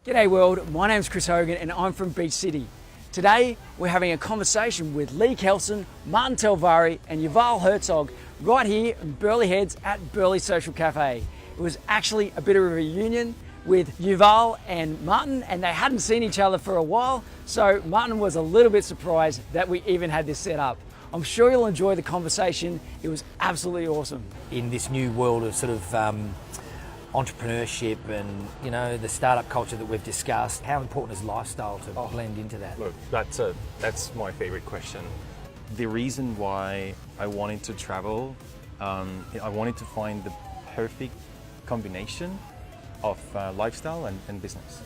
G'day world, my name's Chris Hogan and I'm from BeachCity. Today we're having a conversation with Leigh Kelson, Martin Talvari and Yuval Hertzog right here in Burleigh Heads at Burleigh Social Cafe. It was actually a bit of a reunion with Yuval and Martin, and they hadn't seen each other for a while, so Martin was a little bit surprised that we even had this set up. I'm sure you'll enjoy the conversation. It was absolutely awesome. In this new world of sort of entrepreneurship and the startup culture that we've discussed, how important is lifestyle to blend into that? Look, that's my favorite question. The reason why I wanted to travel, I wanted to find the perfect combination of lifestyle and business.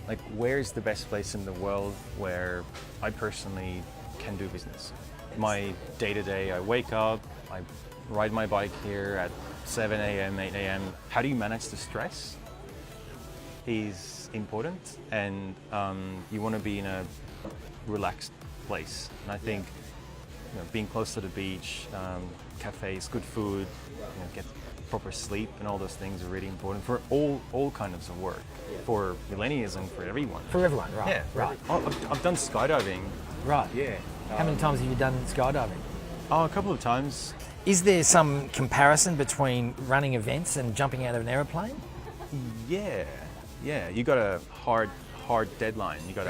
Like, where's the best place in the world where I personally can do business? My day-to-day, I wake up, I ride my bike here at 7 a.m., 8 a.m. How do you manage the stress is important, and you want to be in a relaxed place. And I think being close to the beach, cafes, good food, get proper sleep and all those things are really important for all kinds of work, for millennials and for everyone. For everyone, right? Yeah, right. I've done skydiving. Right. Yeah. How many times have you done skydiving? Oh, a couple of times. Is there some comparison between running events and jumping out of an aeroplane? Yeah. You got a hard deadline. You got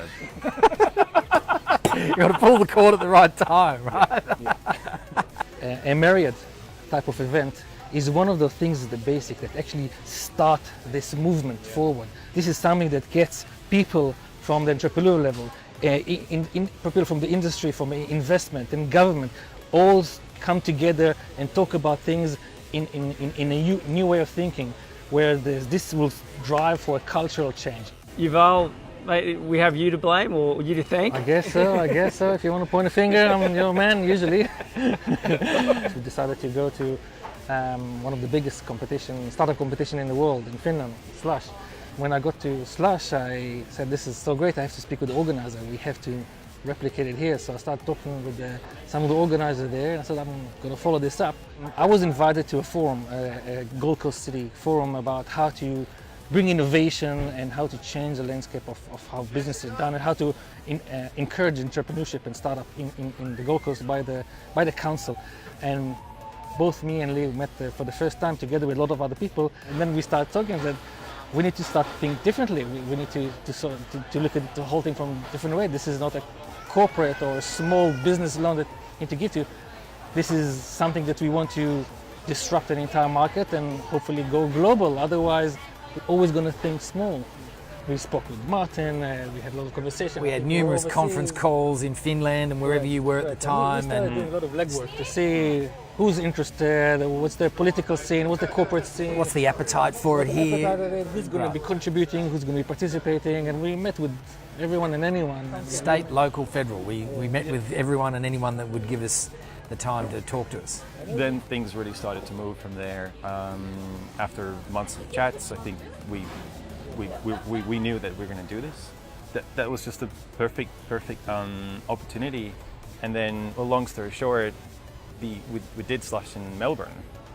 to pull the cord at the right time, right? A Myriad type of event is one of the things, the basic, that actually start this movement forward. This is something that gets people from the entrepreneurial level, people from the industry, from investment and government, all come together and talk about things in a new way of thinking, where this will drive for a cultural change. Yuval, mate, we have you to blame or you to thank? I guess so. If you want to point a finger, I'm your man usually. We decided to go to one of the biggest startup competition in the world in Finland, Slush. When I got to Slush, I said, this is so great, I have to speak with the organizer. We have to replicate it here. So I started talking with some of the organizers there. I said, I'm going to follow this up. I was invited to a forum, a Gold Coast City forum, about how to bring innovation and how to change the landscape of how business is done, and how to encourage entrepreneurship and startup in the Gold Coast by the council. And both me and Leigh met for the first time together with a lot of other people, and then we started talking that we need to start thinking differently. We need to look at the whole thing from a different way. This is not a corporate or a small business loan that you need to give to. This is something that we want to disrupt an entire market and hopefully go global. Otherwise, we're always going to think small. We spoke with Martin, we had a lot of conversation. We had numerous conference calls in Finland and wherever you were at the time. We started doing a lot of legwork to see who's interested, what's the political scene, what's the corporate scene. What's the appetite for it here? Who's going to be contributing, who's going to be participating, and we met with everyone and anyone. State, local, federal. We met with everyone and anyone that would give us the time to talk to us. Then things really started to move from there. After months of chats, I think we knew that we were going to do this. That was just a perfect opportunity. And then, well, long story short, we did Slush in Melbourne.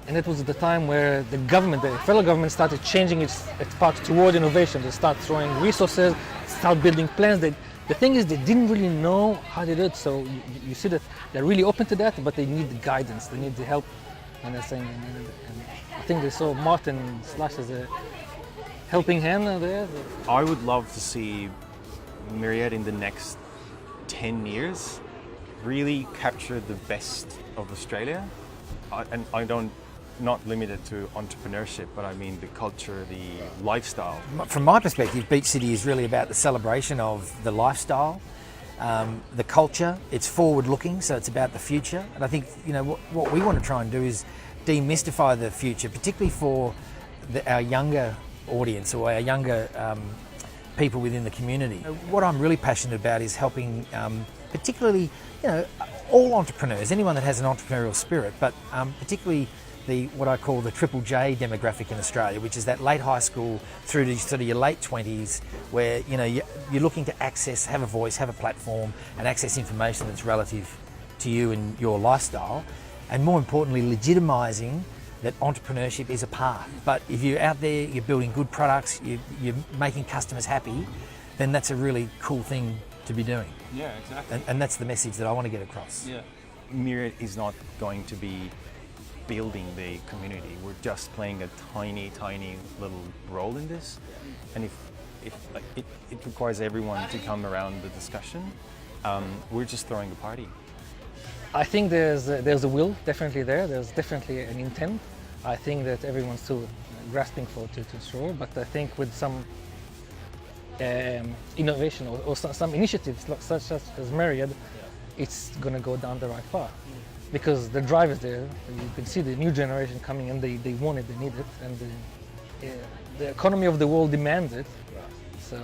And it was the time where the government, the federal government, started changing its path toward innovation. They start throwing resources, start building plans. The thing is, they didn't really know how to do it. So you see that they're really open to that, but they need the guidance, they need the help. And they're saying, and I think they saw Martin Slush as a helping hand there. I would love to see Myriad in the next 10 years really capture the best of Australia. And I don't, not limited to entrepreneurship, but I mean the culture, the lifestyle. From my perspective, BeachCity is really about the celebration of the lifestyle, the culture. It's forward-looking, so it's about the future. And I think what we want to try and do is demystify the future, particularly for our younger audience or our younger people within the community. What I'm really passionate about is helping, particularly all entrepreneurs, anyone that has an entrepreneurial spirit, but particularly what I call the Triple J demographic in Australia, which is that late high school through to sort of your late 20s, where you're looking to access, have a voice, have a platform, and access information that's relative to you and your lifestyle, and more importantly, legitimising that entrepreneurship is a path. But if you're out there, you're building good products, you're making customers happy, then that's a really cool thing to be doing. Yeah, exactly. And that's the message that I want to get across. Yeah. Myriad is not going to be building the community. We're just playing a tiny, tiny little role in this. And if like, it requires everyone to come around the discussion, we're just throwing a party. I think there's a will definitely there. There's definitely an intent. I think that everyone's still grasping for to sure. But I think with some innovation or some initiatives such as Myriad, it's going to go down the right path. Because the drive is there. You can see the new generation coming in. They want it, they need it, and the economy of the world demands it. So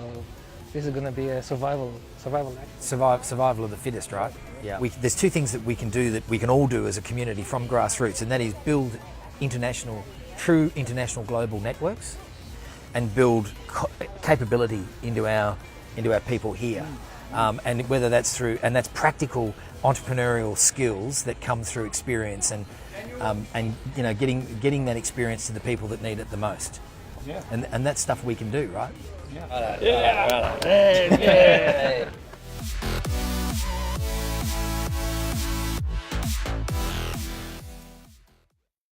this is going to be a survival act. Survival of the fittest, right? Yeah. There's two things that we can do, that we can all do as a community from grassroots, and that is build true international global networks, and build capability into our people here. And whether that's that's practical entrepreneurial skills that come through experience, and you know, getting that experience to the people that need it the most. Yeah. And that's stuff we can do, right? Yeah. Yeah.